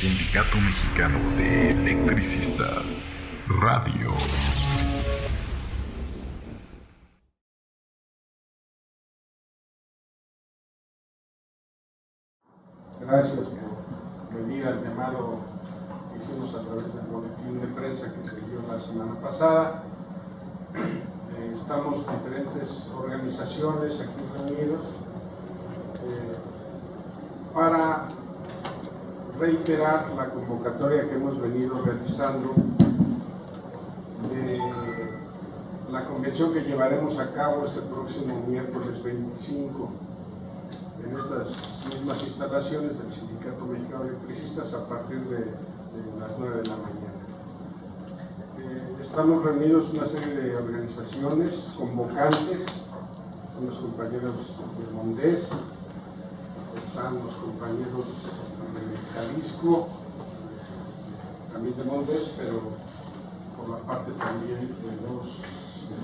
Sindicato Mexicano de Electricistas, Radio. Gracias por venir al llamado que hicimos a través del boletín de prensa que se dio la semana pasada. Estamos diferentes organizaciones aquí reunidos para reiterar la convocatoria que hemos venido realizando de la convención que llevaremos a cabo este próximo miércoles 25 en estas mismas instalaciones del Sindicato Mexicano de Electricistas a partir de las 9 de la mañana. Estamos reunidos una serie de organizaciones convocantes, son los compañeros de Mondés, están los compañeros de Jalisco, también de Mondés, pero por la parte también de los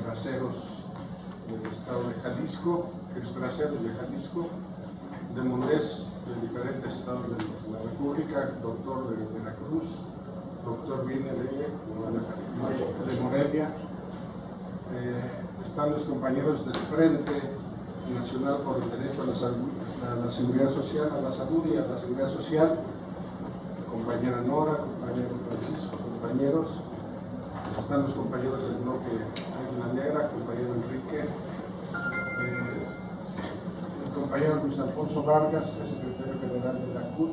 braceros del estado de Jalisco, exbraceros de Jalisco, de Mondés, de diferentes estados de la República, doctor de Veracruz, doctor Viene de Morelia, están los compañeros del Frente Nacional por el Derecho a la Seguridad Social, a la Salud y a la Seguridad Social, compañera Nora, compañero Francisco, compañeros, están los compañeros del bloque Águila Negra, compañero Enrique, el compañero Luis Alfonso Vargas, el secretario general de la CUT,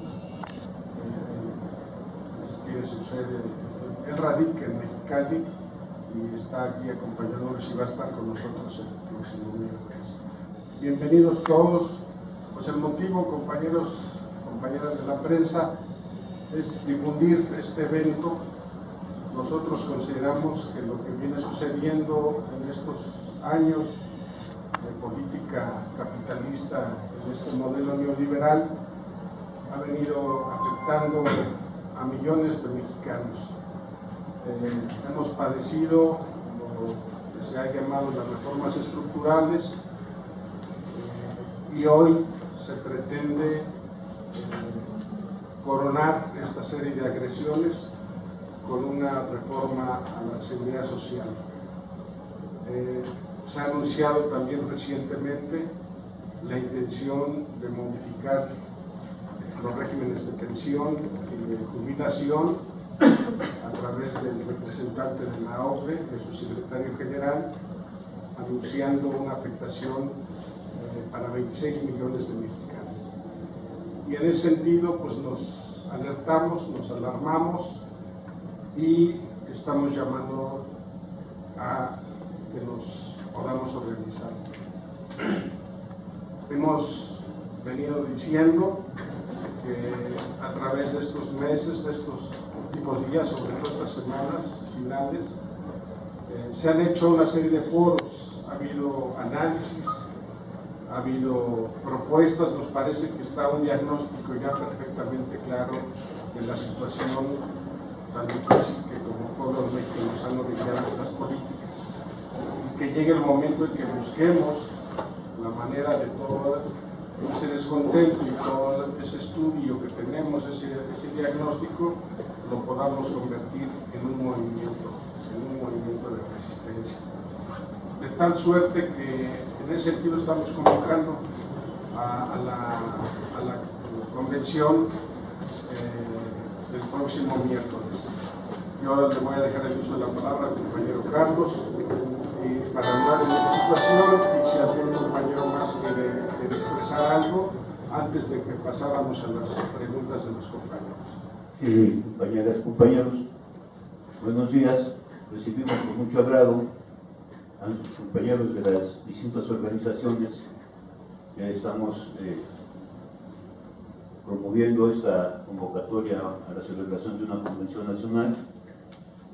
tiene su sede, él radica en Mexicali y está aquí acompañándonos y va a estar con nosotros el próximo miércoles. Bienvenidos todos. Pues el motivo, compañeros, compañeras de la prensa, es difundir este evento. Nosotros consideramos que lo que viene sucediendo en estos años de política capitalista, en este modelo neoliberal, ha venido afectando a millones de mexicanos. Hemos padecido lo que se ha llamado las reformas estructurales y hoy se pretende coronar esta serie de agresiones con una reforma a la seguridad social. Se ha anunciado también recientemente la intención de modificar los regímenes de pensión y de jubilación a través del representante de la OCDE, de su secretario general, anunciando una afectación para 26 millones de mexicanos. Y en ese sentido, pues nos alertamos, nos alarmamos y estamos llamando a que nos podamos organizar. Hemos venido diciendo que a través de estos meses, de estos últimos días, sobre todo estas semanas finales, se han hecho una serie de foros, ha habido análisis, ha habido propuestas, nos parece que está un diagnóstico ya perfectamente claro de la situación tan difícil que como pueblos mexicanos han orillado estas políticas, y que llegue el momento en que busquemos la manera de todo ese descontento y todo ese estudio que tenemos, ese diagnóstico, lo podamos convertir en un movimiento de resistencia. De tal suerte que en ese sentido estamos convocando a la convención del próximo miércoles. Yo ahora le voy a dejar el uso de la palabra al compañero Carlos para hablar de esta situación, y si algún compañero más quiere expresar algo antes de que pasáramos a las preguntas de los compañeros. Sí, compañeras, compañeros, buenos días. Recibimos con mucho agrado a nuestros compañeros de las distintas organizaciones que estamos promoviendo esta convocatoria a la celebración de una convención nacional.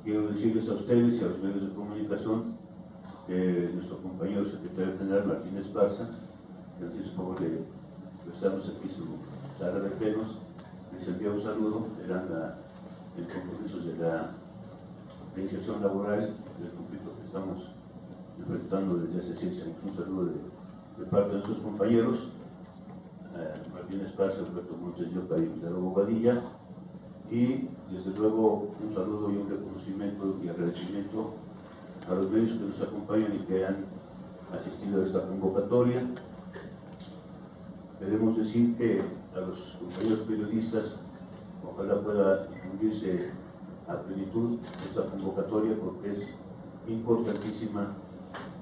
Quiero decirles a ustedes y a los medios de comunicación que nuestro compañero secretario general Martín Esparza, que nos hizo favor de prestarnos aquí su sala de plenos, les envía un saludo, eran el compromiso de la inserción laboral del conflicto que estamos enfrentando desde hace 6 años. Un saludo de parte de nuestros compañeros, Martín Esparza, Alberto Montes de Oca y Villalobos Bobadilla, y desde luego un saludo y un reconocimiento y agradecimiento a los medios que nos acompañan y que han asistido a esta convocatoria. Queremos decir que a los compañeros periodistas ojalá pueda difundirse a plenitud esta convocatoria porque es importantísima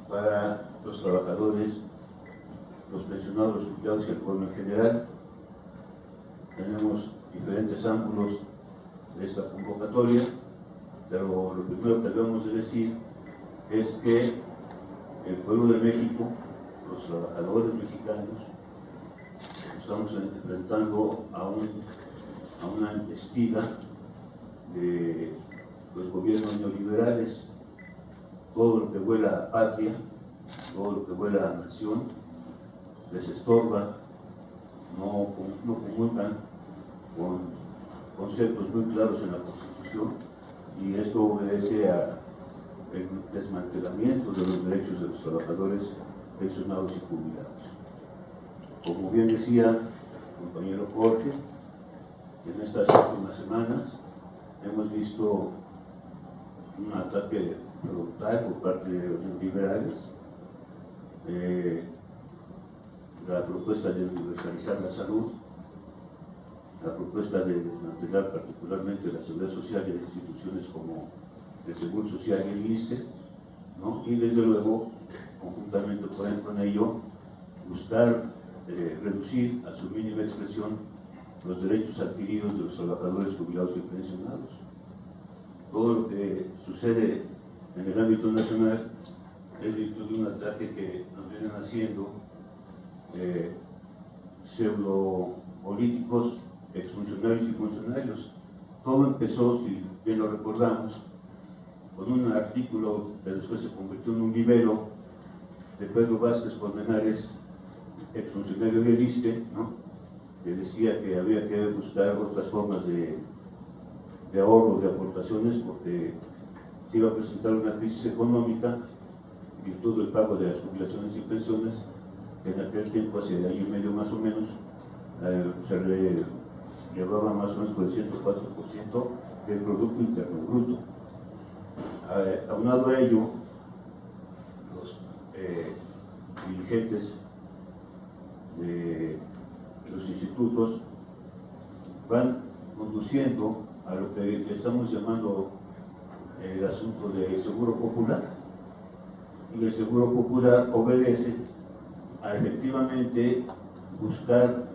para los trabajadores, los pensionados, los jubilados y el pueblo en general. Tenemos diferentes ángulos de esta convocatoria, pero lo primero que debemos de decir es que el pueblo de México, los trabajadores mexicanos, estamos enfrentando a una embestida de los gobiernos neoliberales. Todo lo que huela a patria, todo lo que huela a nación, les estorba, no comulgan con conceptos muy claros en la Constitución, y esto obedece al desmantelamiento de los derechos de los trabajadores pensionados y jubilados. Como bien decía el compañero Jorge, en estas últimas semanas hemos visto un ataque frontal por parte de los neoliberales, la propuesta de universalizar la salud, la propuesta de desmantelar particularmente la seguridad social y las instituciones como el Seguro Social y el ISSSTE, ¿no? Y desde luego, conjuntamente con ello, buscar reducir a su mínima expresión los derechos adquiridos de los trabajadores jubilados y pensionados. Todo lo que sucede en el ámbito nacional es virtud de un ataque que nos vienen haciendo pseudo-políticos, exfuncionarios y funcionarios. Todo empezó, si bien lo recordamos, con un artículo que después se convirtió en un libelo de Pedro Vázquez Colmenares, exfuncionario del ISSSTE, ¿no?, que decía que había que buscar otras formas de ahorro, de aportaciones, porque se iba a presentar una crisis económica en virtud del pago de las jubilaciones y pensiones, que en aquel tiempo, hace año y medio más o menos, se le llevaba más o menos por el 104% del Producto Interno Bruto. Aunado a ello, los dirigentes de los institutos van conduciendo a lo que le estamos llamando el asunto del Seguro Popular, y el Seguro Popular obedece a efectivamente buscar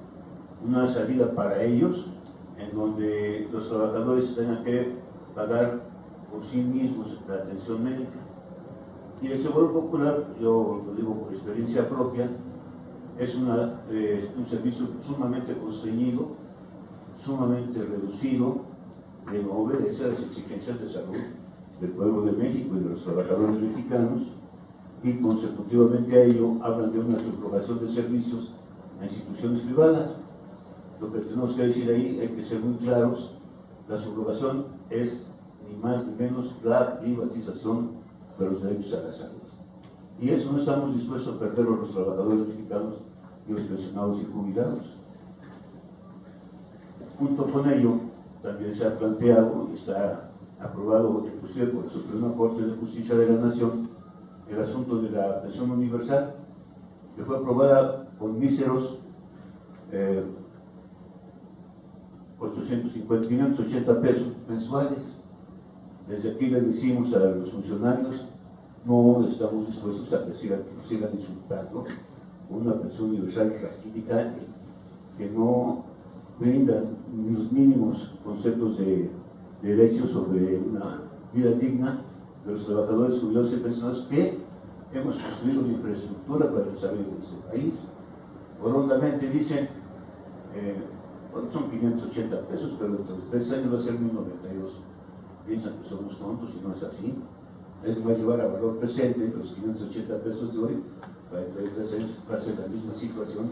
una salida para ellos en donde los trabajadores tengan que pagar por sí mismos la atención médica. Y el Seguro Popular, yo lo digo por experiencia propia, es un servicio sumamente constreñido, sumamente reducido, que no obedece a las exigencias de salud del pueblo de México y de los trabajadores mexicanos, y consecutivamente a ello hablan de una subrogación de servicios a instituciones privadas. Lo que tenemos que decir ahí, hay que ser muy claros: la subrogación es ni más ni menos la privatización de los derechos a la salud. Y eso no estamos dispuestos a perderlo los trabajadores mexicanos y los pensionados y jubilados. Junto con ello, también se ha planteado y está aprobado inclusive por la Suprema Corte de Justicia de la Nación el asunto de la pensión universal, que fue aprobada con míseros 580 pesos mensuales. Desde aquí le decimos a los funcionarios: no estamos dispuestos a que sigan insultando una pensión universal raquítica que no brinda los mínimos conceptos de derechos sobre una vida digna de los trabajadores jubilados y pensionados que hemos construido una infraestructura para el desarrollo de este país. Hondamente dicen, son 580 pesos, pero dentro de 3 años va a ser 1092. Piensan que somos tontos y no es así. Es más, llevar a valor presente los 580 pesos de hoy, para dentro de 3 años va a ser la misma situación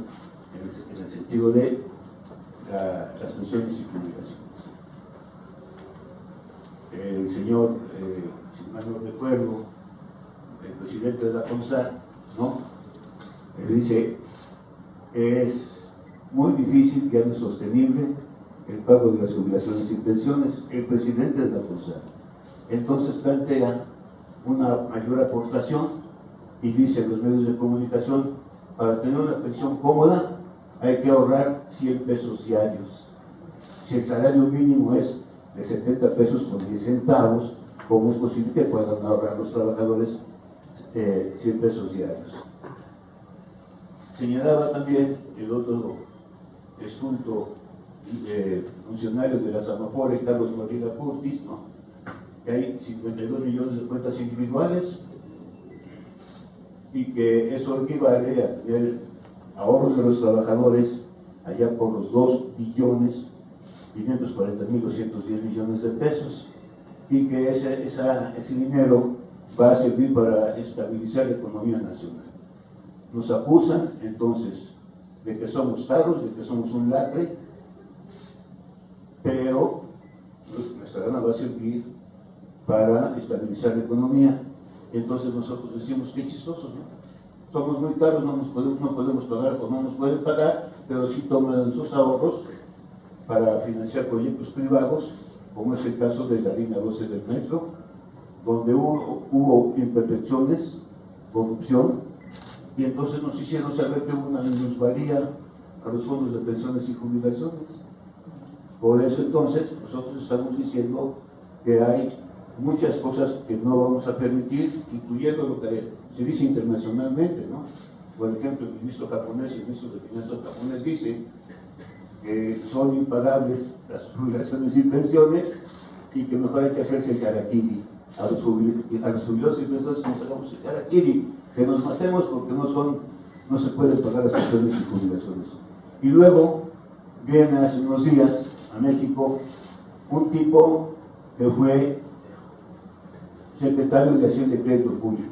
en el sentido de las pensiones y jubilaciones. El señor, si mal no recuerdo, el presidente de la CONSAR, ¿no?, dice: es muy difícil, ya no es sostenible el pago de las jubilaciones y pensiones, el presidente de la CONSAR. Entonces plantea una mayor aportación y dice en los medios de comunicación, para tener una pensión cómoda hay que ahorrar 100 pesos diarios. Si el salario mínimo es de 70 pesos con 10 centavos, ¿cómo es posible que puedan ahorrar los trabajadores 100 pesos diarios? Señalaba también el otro estulto funcionario de la Samafore, Carlos Noriega Curtis, ¿no?, que hay 52 millones de cuentas individuales y que eso equivale a tener ahorros de los trabajadores allá por los 2.540.210 millones de pesos, y que ese dinero va a servir para estabilizar la economía nacional. Nos acusan entonces de que somos caros, de que somos un lacre, pero nuestra lana va a servir para estabilizar la economía. Entonces nosotros decimos, qué chistosos, ¿no? Somos muy caros, no podemos pagar o no nos pueden pagar, pero sí toman sus ahorros para financiar proyectos privados, como es el caso de la línea 12 del metro, donde hubo imperfecciones, corrupción, y entonces nos hicieron saber que hubo una minusvalía a los fondos de pensiones y jubilaciones. Por eso entonces nosotros estamos diciendo que hay muchas cosas que no vamos a permitir, incluyendo lo que se dice internacionalmente, ¿no? Por ejemplo, el ministro japonés, el ministro de Finanzas japonés dice que son impagables las jubilaciones y pensiones y que mejor hay que hacerse el harakiri. A los jubilados y pensiones que nos hagamos el harakiri, que nos matemos porque no se pueden pagar las pensiones y jubilaciones. Y luego viene hace unos días a México un tipo que fue secretario de Hacienda y Crédito Público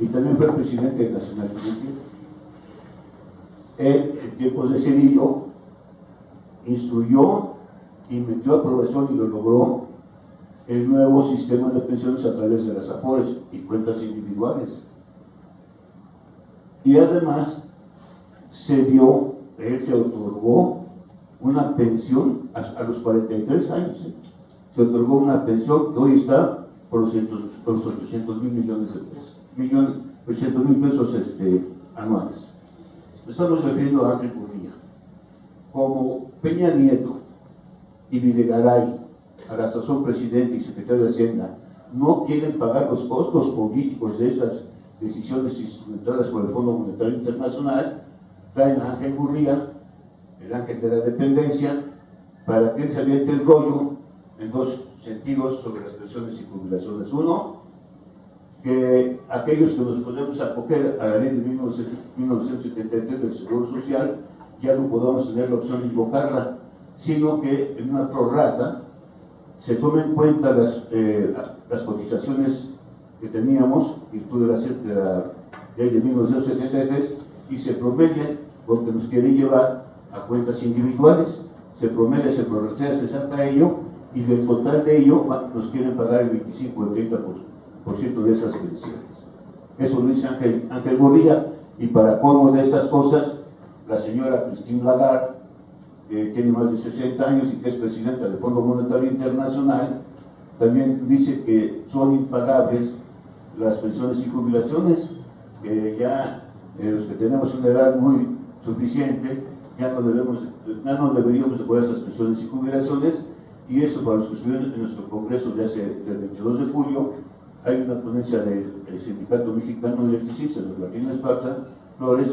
y también fue presidente de Nacional Financiero. Él, en tiempos de Cedillo, instruyó y metió a aprobación y lo logró el nuevo sistema de pensiones a través de las AFORES y cuentas individuales. Y además él se otorgó una pensión a los 43 años. Se otorgó una pensión que hoy está por los 800 mil millones de pesos, 800 mil pesos anuales. Estamos refiriendo a Ángel Gurría. Como Peña Nieto y Videgaray, a la sazón presidente y secretario de Hacienda, no quieren pagar los costos políticos de esas decisiones instrumentadas por el Fondo Monetario Internacional, traen a Ángel Gurría, el ángel de la dependencia, para que él se aviente el rollo en dos sentidos sobre las pensiones y jubilaciones. Uno, que aquellos que nos podemos acoger a la ley de 1973 del Seguro Social ya no podamos tener la opción de invocarla, sino que en una prorrata se tomen en cuenta las cotizaciones que teníamos en virtud de la ley de 1973 y se promedien, porque nos quieren llevar a cuentas individuales, se promedia, se prorratea, se saca ello, y del total de ello nos quieren pagar el 25 o el 30% de esas pensiones. Eso lo dice Ángel Gurría, y para colmo de estas cosas, la señora Christine Lagarde, que tiene más de 60 años y que es presidenta del Fondo Monetario Internacional, también dice que son impagables las pensiones y jubilaciones, que ya los que tenemos una edad muy suficiente, ya no deberíamos de pagar esas pensiones y jubilaciones. Y eso, para los que estuvieron en nuestro congreso del 22 de julio, hay una ponencia del Sindicato Mexicano de Electricistas, de Joaquín Esparza Flores,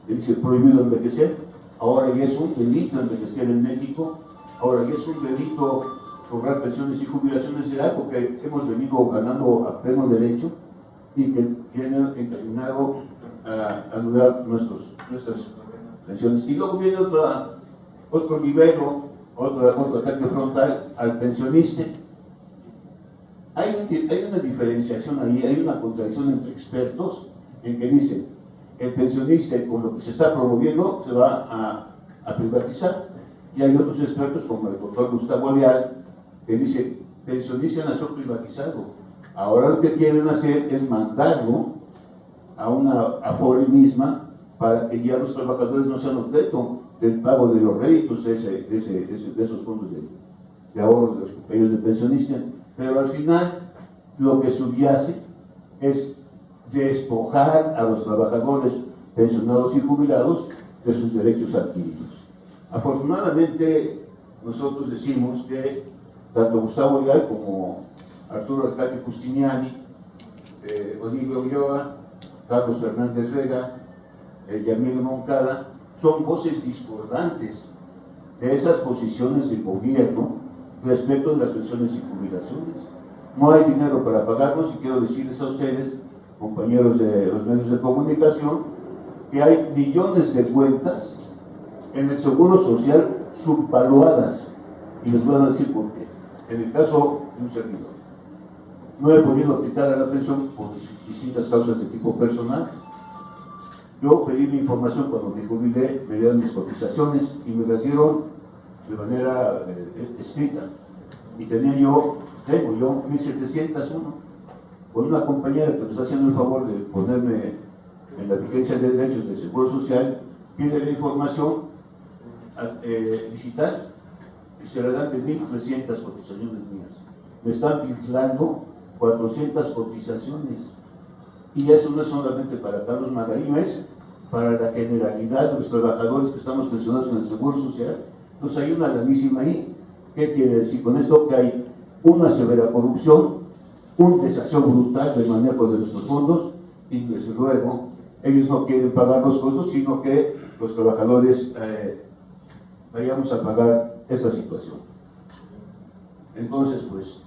que dice prohibido envejecer. Ahora ya es un delito envejecer en México, ahora ya es un delito cobrar pensiones y jubilaciones de algo que hemos venido ganando a pleno derecho y que viene encaminado a anular nuestras pensiones. Y luego viene otro nivel, otro ataque frontal al pensionista. Hay una diferenciación ahí, hay una contradicción entre expertos en que dicen el pensionista con lo que se está promoviendo se va a privatizar, y hay otros expertos como el doctor Gustavo Alial que dice pensionista nació privatizado, ahora lo que quieren hacer es mandarlo a una Afore misma para que ya los trabajadores no sean objeto del pago de los réditos de esos fondos de ahorro de los compañeros de pensionista, pero al final lo que subyace es despojar a los trabajadores pensionados y jubilados de sus derechos adquiridos. Afortunadamente, nosotros decimos que tanto Gustavo Leal como Arturo Alcalde Justiniani, Olivio Ulloa, Carlos Fernández Vega, Yamil Moncada, son voces discordantes de esas posiciones del gobierno respecto de las pensiones y jubilaciones. No hay dinero para pagarlos y quiero decirles a ustedes, compañeros de los medios de comunicación, que hay millones de cuentas en el Seguro Social subvaluadas. Y les voy a decir por qué. En el caso de un servidor, no he podido quitar a la pensión por distintas causas de tipo personal. Yo pedí mi información cuando me jubilé, me dieron mis cotizaciones y me las dieron de manera escrita. Y tengo yo 1701. Con una compañera que me está haciendo el favor de ponerme en la vigencia de derechos del Seguro Social, pide la información digital y se le dan de 1.300 cotizaciones mías. Me están vigilando 400 cotizaciones. Y eso no es solamente para Carlos Magariño, es para la generalidad de los trabajadores que estamos pensionados en el Seguro Social. Entonces hay una lanísima ahí. ¿Qué quiere decir con esto? Que hay una severa corrupción, un desacción brutal del manejo de nuestros fondos y desde luego ellos no quieren pagar los costos, sino que los trabajadores vayamos a pagar esta situación. Entonces, pues,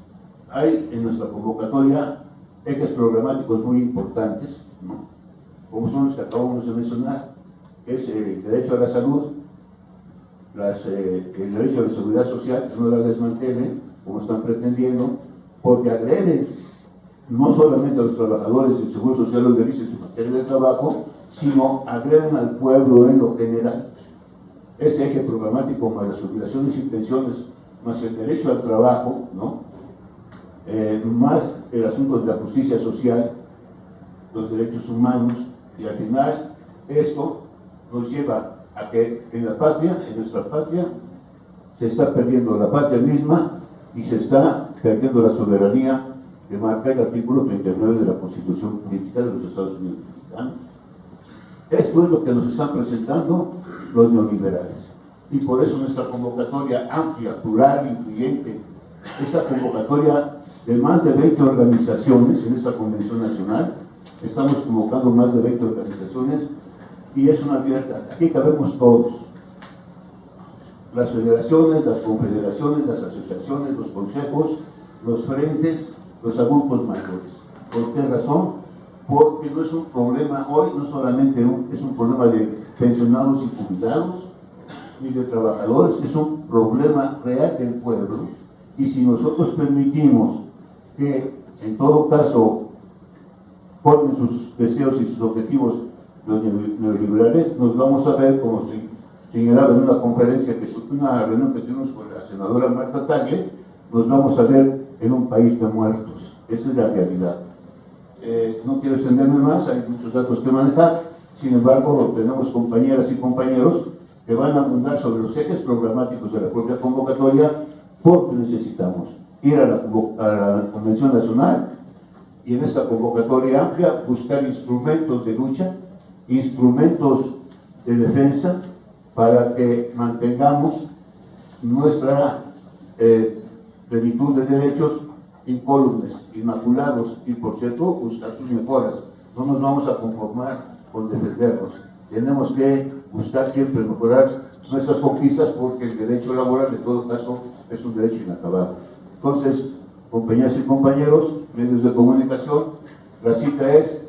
hay en nuestra convocatoria ejes programáticos muy importantes, ¿no? Como son los que acabamos de mencionar, es el derecho a la salud, el derecho a la seguridad social, que no la desmantelen, como están pretendiendo, porque agreden no solamente a los trabajadores del Seguro Social los derechos en su materia de trabajo, sino agreden al pueblo en lo general. Ese eje programático más las jubilaciones y pensiones, más el derecho al trabajo, ¿no? Más el asunto de la justicia social, los derechos humanos, y al final esto nos lleva a que en la patria, en nuestra patria, se está perdiendo la patria misma y se está perdiendo la soberanía que marca el artículo 39 de la Constitución Política de los Estados Unidos Mexicanos. Esto es lo que nos están presentando los neoliberales. Y por eso nuestra convocatoria amplia, plural, incluyente, esta convocatoria de más de 20 organizaciones en esta Convención Nacional, estamos convocando más de 20 organizaciones y es una abierta. Aquí cabemos todos. Las federaciones, las confederaciones, las asociaciones, los consejos, los frentes, los adultos mayores. ¿Por qué razón? Porque no es un problema hoy, no solamente es un problema de pensionados y jubilados, ni de trabajadores, es un problema real del pueblo. Y si nosotros permitimos que, en todo caso, ponen sus deseos y sus objetivos los neoliberales, nos vamos a ver, como señalaba en una conferencia, una reunión que tuvimos con la senadora Marta Tagle, nos vamos a ver en un país de muertos. Esa es la realidad. No quiero extenderme más, hay muchos datos que manejar, sin embargo, tenemos compañeras y compañeros que van a abundar sobre los ejes programáticos de la propia convocatoria, porque necesitamos ir a la Convención Nacional y en esta convocatoria amplia buscar instrumentos de lucha, instrumentos de defensa, para que mantengamos nuestra plenitud de derechos incólumes, inmaculados, y por cierto, buscar sus mejoras. No nos vamos a conformar con defendernos. Tenemos que buscar siempre mejorar nuestras conquistas, porque el derecho laboral, en todo caso, es un derecho inacabado. Entonces, compañeras y compañeros, medios de comunicación, la cita es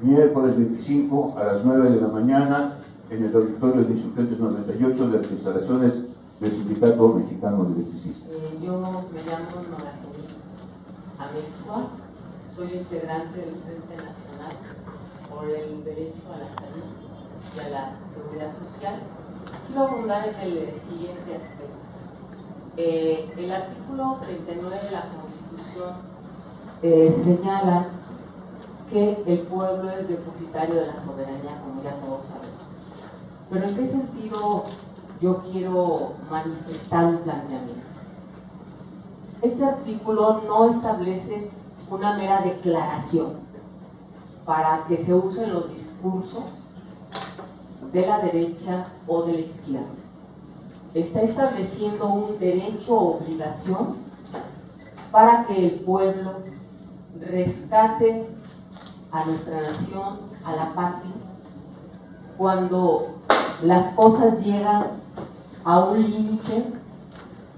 miércoles 25 a las 9 de la mañana en el auditorio de Insurgentes 98 de las instalaciones del Sindicato Mexicano de Electricistas. Yo me llamo Nora Amezcua, soy integrante del Frente Nacional por el Derecho a la Salud y a la Seguridad Social. Quiero abundar en el siguiente aspecto. El artículo 39 de la Constitución señala que el pueblo es depositario de la soberanía, como ya todos sabemos. Pero ¿en qué sentido yo quiero manifestar un planteamiento. Este artículo no establece una mera declaración para que se usen los discursos de la derecha o de la izquierda. Está estableciendo un derecho o obligación para que el pueblo rescate a nuestra nación, a la patria, cuando las cosas llegan a un límite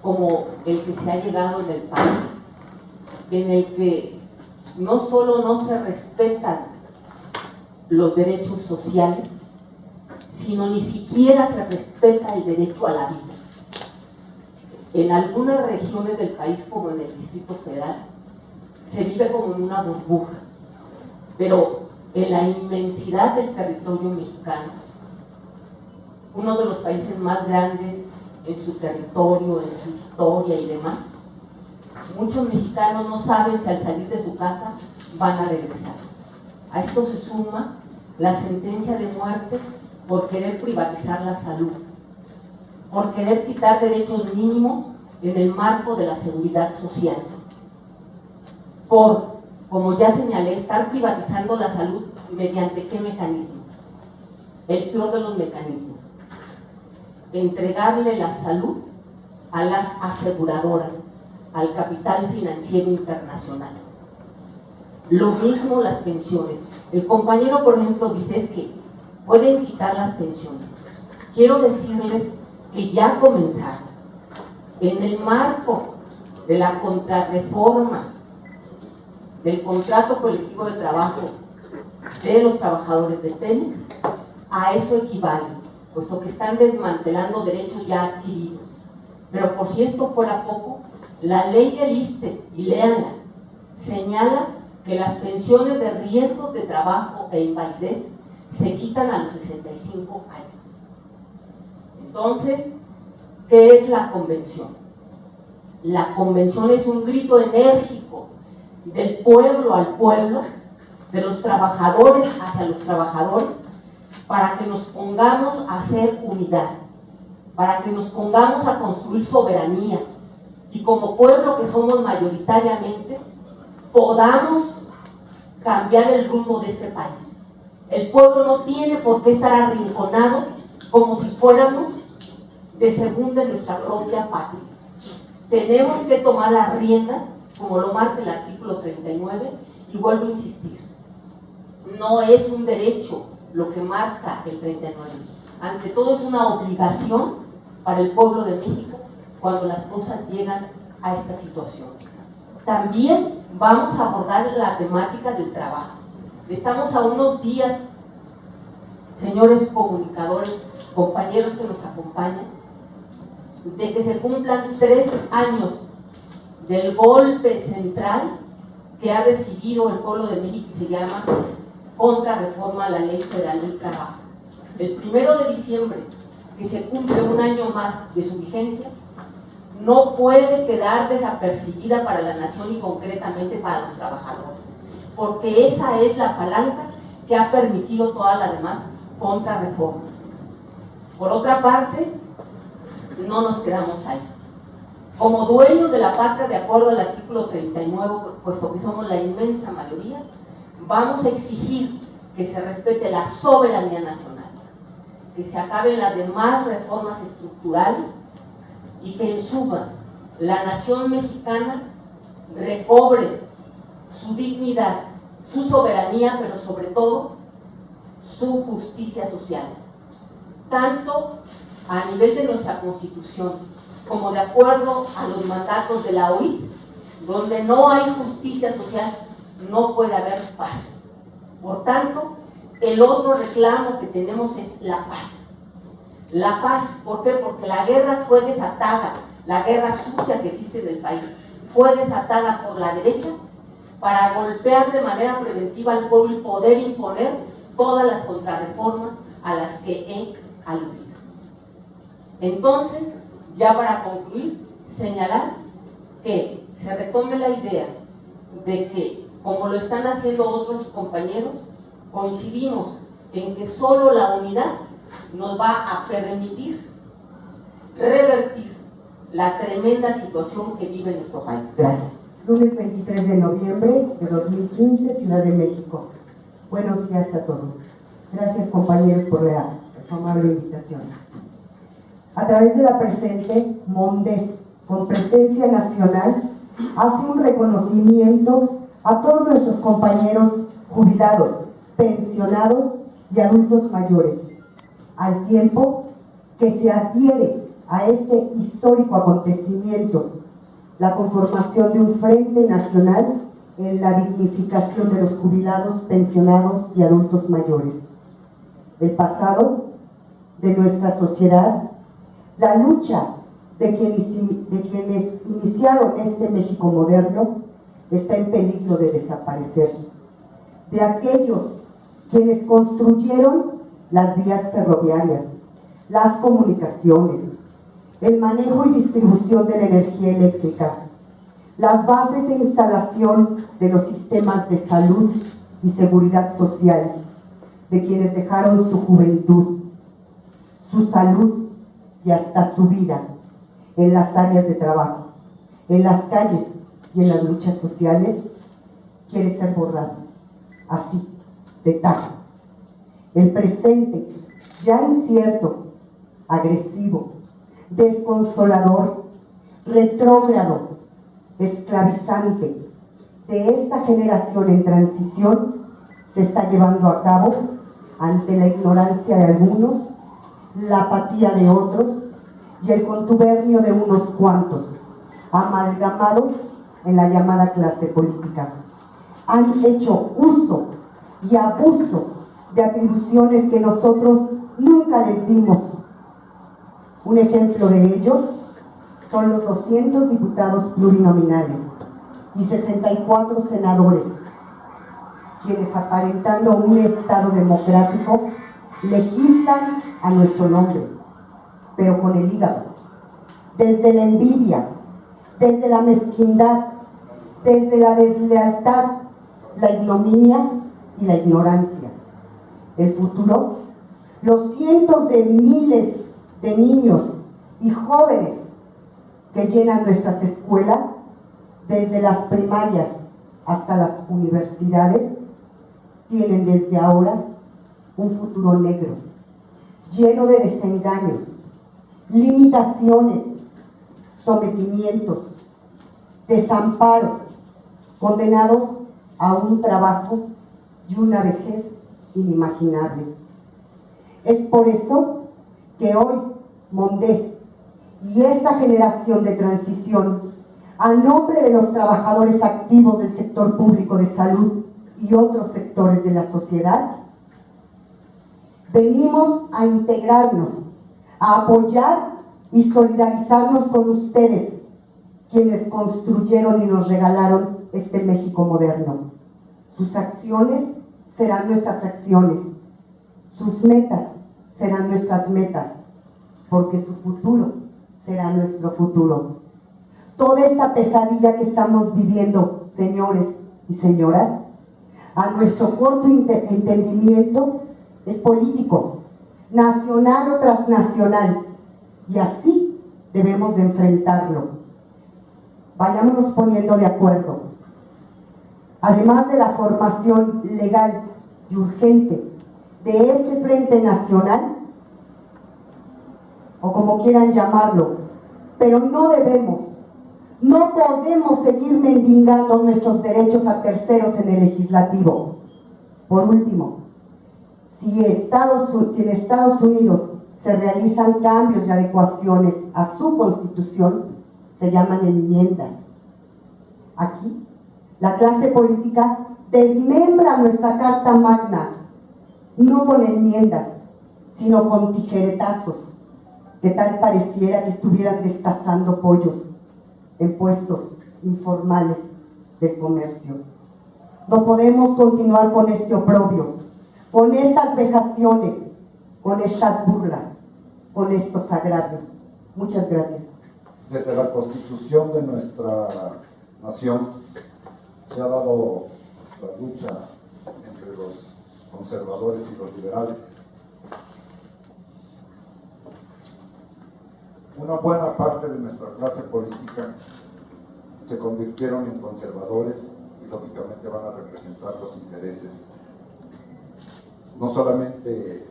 como el que se ha llegado en el país, en el que no solo no se respetan los derechos sociales, sino ni siquiera se respeta el derecho a la vida. En algunas regiones del país, como en el Distrito Federal, se vive como en una burbuja, pero en la inmensidad del territorio mexicano, uno de los países más grandes en su territorio, en su historia y demás, muchos mexicanos no saben si al salir de su casa van a regresar. A esto se suma la sentencia de muerte por querer privatizar la salud, por querer quitar derechos mínimos en el marco de la seguridad social, por, como ya señalé, estar privatizando la salud mediante qué mecanismo. El peor de los mecanismos: entregarle la salud a las aseguradoras, al capital financiero internacional. Lo mismo las pensiones. El compañero, por ejemplo, dice es que pueden quitar las pensiones. Quiero decirles que ya comenzaron. En el marco de la contrarreforma del contrato colectivo de trabajo de los trabajadores de Pemex, a eso equivale, puesto que están desmantelando derechos ya adquiridos. Pero por si esto fuera poco, la ley del ISSSTE, y léanla, señala que las pensiones de riesgo de trabajo e invalidez se quitan a los 65 años. Entonces, ¿qué es la convención? La convención es un grito enérgico del pueblo al pueblo, de los trabajadores hacia los trabajadores, para que nos pongamos a hacer unidad, para que nos pongamos a construir soberanía, y como pueblo que somos mayoritariamente, podamos cambiar el rumbo de este país. El pueblo no tiene por qué estar arrinconado como si fuéramos de segunda en nuestra propia patria. Tenemos que tomar las riendas, como lo marca el artículo 39, y vuelvo a insistir, no es un derecho lo que marca el 39, ante todo es una obligación para el pueblo de México cuando las cosas llegan a esta situación. También vamos a abordar la temática del trabajo. Estamos a unos días, señores comunicadores, compañeros que nos acompañan, de que se cumplan 3 años del golpe central que ha recibido el pueblo de México y se llama Contrarreforma a la Ley Federal del Trabajo. El 1 de diciembre, que se cumple un año más de su vigencia, no puede quedar desapercibida para la nación y concretamente para los trabajadores, porque esa es la palanca que ha permitido toda la demás contrarreforma. Por otra parte, no nos quedamos ahí. Como dueños de la patria, de acuerdo al artículo 39, puesto que somos la inmensa mayoría, vamos a exigir que se respete la soberanía nacional, que se acaben las demás reformas estructurales y que en suma la nación mexicana recobre su dignidad, su soberanía, pero sobre todo su justicia social, tanto a nivel de nuestra Constitución como de acuerdo a los mandatos de la OIT. Donde no hay justicia social no puede haber paz. Por tanto, el otro reclamo que tenemos es la paz. La paz, ¿por qué? Porque la guerra fue desatada, la guerra sucia que existe en el país, fue desatada por la derecha para golpear de manera preventiva al pueblo y poder imponer todas las contrarreformas a las que he aludido. Entonces, ya para concluir, señalar que se retome la idea de que, como lo están haciendo otros compañeros, coincidimos en que solo la unidad nos va a permitir revertir la tremenda situación que vive nuestro país. Gracias. Lunes 23 de noviembre de 2015, Ciudad de México. Buenos días a todos. Gracias, compañeros, por su amable invitación. A través de la presente, Mondes, con presencia nacional, hace un reconocimiento a todos nuestros compañeros jubilados, pensionados y adultos mayores, al tiempo que se adhiere a este histórico acontecimiento la conformación de un frente nacional en la dignificación de los jubilados, pensionados y adultos mayores. El pasado de nuestra sociedad, la lucha de quienes iniciaron este México moderno está en peligro de desaparecer. De aquellos quienes construyeron las vías ferroviarias, las comunicaciones, el manejo y distribución de la energía eléctrica, las bases de instalación de los sistemas de salud y seguridad social, de quienes dejaron su juventud, su salud y hasta su vida en las áreas de trabajo, en las calles y en las luchas sociales, quiere ser borrado, así, de tajo. El presente, ya incierto, agresivo, desconsolador, retrógrado, esclavizante de esta generación en transición se está llevando a cabo ante la ignorancia de algunos, la apatía de otros y el contubernio de unos cuantos, amalgamados en la llamada clase política. Han hecho uso y abuso de atribuciones que nosotros nunca les dimos. Un ejemplo de ello son los 200 diputados plurinominales y 64 senadores, quienes aparentando un Estado democrático legislan a nuestro nombre, pero con el hígado, desde la envidia, desde la mezquindad, desde la deslealtad, la ignominia y la ignorancia. El futuro, los cientos de miles de niños y jóvenes que llenan nuestras escuelas, desde las primarias hasta las universidades, tienen desde ahora un futuro negro, lleno de desengaños, limitaciones, sometimientos, desamparo, condenados a un trabajo y una vejez inimaginable. Es por eso que hoy Mondes y esta generación de transición, a nombre de los trabajadores activos del sector público de salud y otros sectores de la sociedad, venimos a integrarnos, a apoyar y solidarizarnos con ustedes, quienes construyeron y nos regalaron este México moderno. Sus acciones serán nuestras acciones, sus metas serán nuestras metas, porque su futuro será nuestro futuro. Toda esta pesadilla que estamos viviendo, señores y señoras, a nuestro corto entendimiento, es político, nacional o transnacional, y así debemos de enfrentarlo. Vayámonos poniendo de acuerdo. Además de la formación legal y urgente de este Frente Nacional, o como quieran llamarlo, pero no podemos seguir mendigando nuestros derechos a terceros en el legislativo. Por último, si en Estados Unidos se realizan cambios y adecuaciones a su constitución, se llaman enmiendas. Aquí, la clase política desmembra nuestra Carta Magna, no con enmiendas, sino con tijeretazos, que tal pareciera que estuvieran destazando pollos en puestos informales del comercio. No podemos continuar con este oprobio, con estas vejaciones, con estas burlas, con estos agravios. Muchas gracias. Desde la constitución de nuestra nación se ha dado la lucha entre los conservadores y los liberales. una buena parte de nuestra clase política se convirtieron en conservadores y lógicamente van a representar los intereses no solamente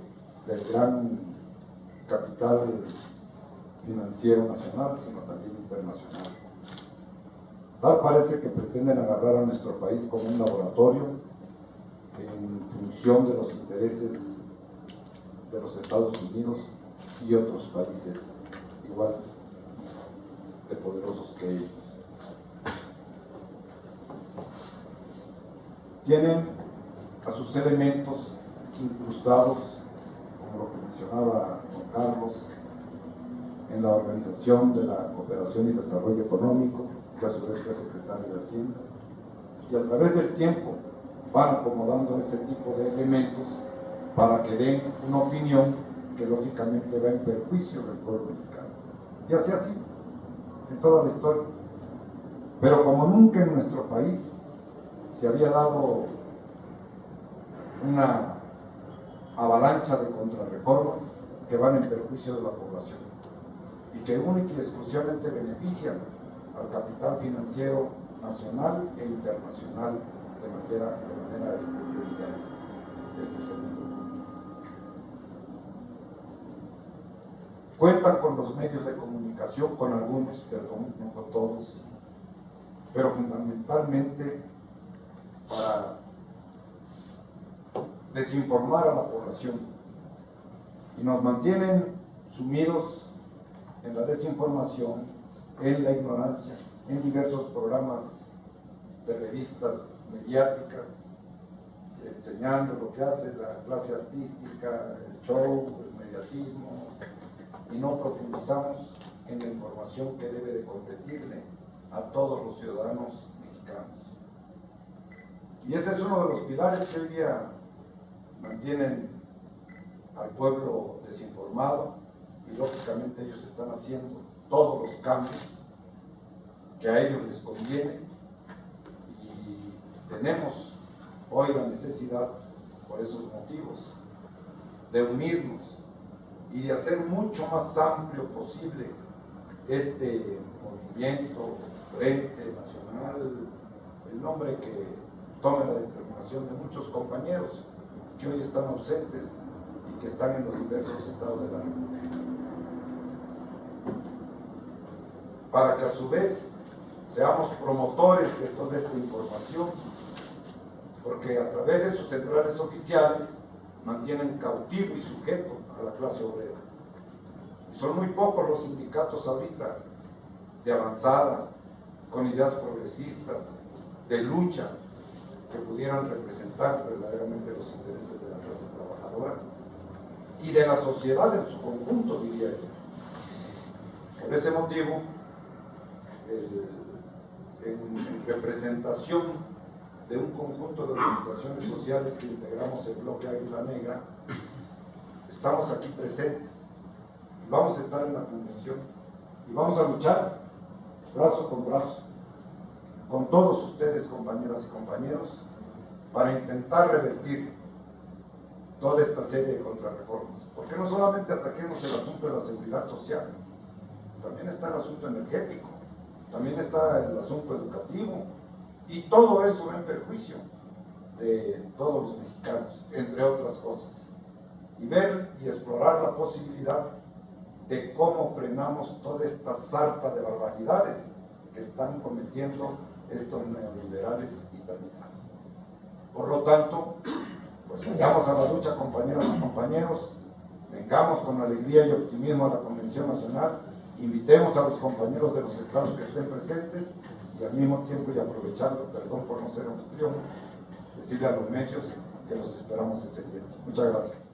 del gran capital financiero nacional, sino también internacional. Tal parece que pretenden agarrar a nuestro país como un laboratorio en función de los intereses de los Estados Unidos y otros países igual de poderosos que ellos. Tienen a sus elementos incrustados, como lo que mencionaba don Carlos, en la Organización de la Cooperación y Desarrollo Económico, que a su vez fue secretario de Hacienda, y a través del tiempo van acomodando ese tipo de elementos para que den una opinión que lógicamente va en perjuicio del pueblo mexicano. Y así ha sido en toda la historia. Pero como nunca en nuestro país se había dado una avalancha de contrarreformas que van en perjuicio de la población y que única y exclusivamente benefician al capital financiero nacional e internacional de manera prioritaria. Este segundo. Cuentan con los medios de comunicación, con algunos, perdón, no con todos, pero fundamentalmente para desinformar a la población, y nos mantienen sumidos en la desinformación, en la ignorancia, en diversos programas de revistas mediáticas, enseñando lo que hace la clase artística, el show, el mediatismo, y no profundizamos en la información que debe de competirle a todos los ciudadanos mexicanos. Y ese es uno de los pilares que hoy día mantienen al pueblo desinformado, y lógicamente ellos están haciendo todos los cambios que a ellos les conviene, y tenemos hoy la necesidad, por esos motivos, de unirnos y de hacer mucho más amplio posible este movimiento, Frente Nacional, el nombre que tome la determinación de muchos compañeros que hoy están ausentes y que están en los diversos estados de la República, para que a su vez seamos promotores de toda esta información, porque a través de sus centrales oficiales mantienen cautivo y sujeto a la clase obrera. Y son muy pocos los sindicatos ahorita de avanzada, con ideas progresistas, de lucha, que pudieran representar verdaderamente los intereses de la clase trabajadora y de la sociedad en su conjunto, diría yo. Por ese motivo, en representación de un conjunto de organizaciones sociales que integramos el Bloque Águila Negra, estamos aquí presentes y vamos a estar en la convención y vamos a luchar brazo con brazo con todos ustedes, compañeras y compañeros, para intentar revertir toda esta serie de contrarreformas, porque no solamente ataquemos el asunto de la seguridad social, también está el asunto energético, también está el asunto educativo, y todo eso va en perjuicio de todos los mexicanos, entre otras cosas, y ver y explorar la posibilidad de cómo frenamos toda esta sarta de barbaridades que están cometiendo estos neoliberales y tanitas. Por lo tanto, pues vengamos a la lucha, compañeras y compañeros, vengamos con alegría y optimismo a la Convención Nacional, invitemos a los compañeros de los estados que estén presentes, y al mismo tiempo, y aprovechando, perdón por no ser anfitrión, decirle a los medios que los esperamos ese día. Muchas gracias.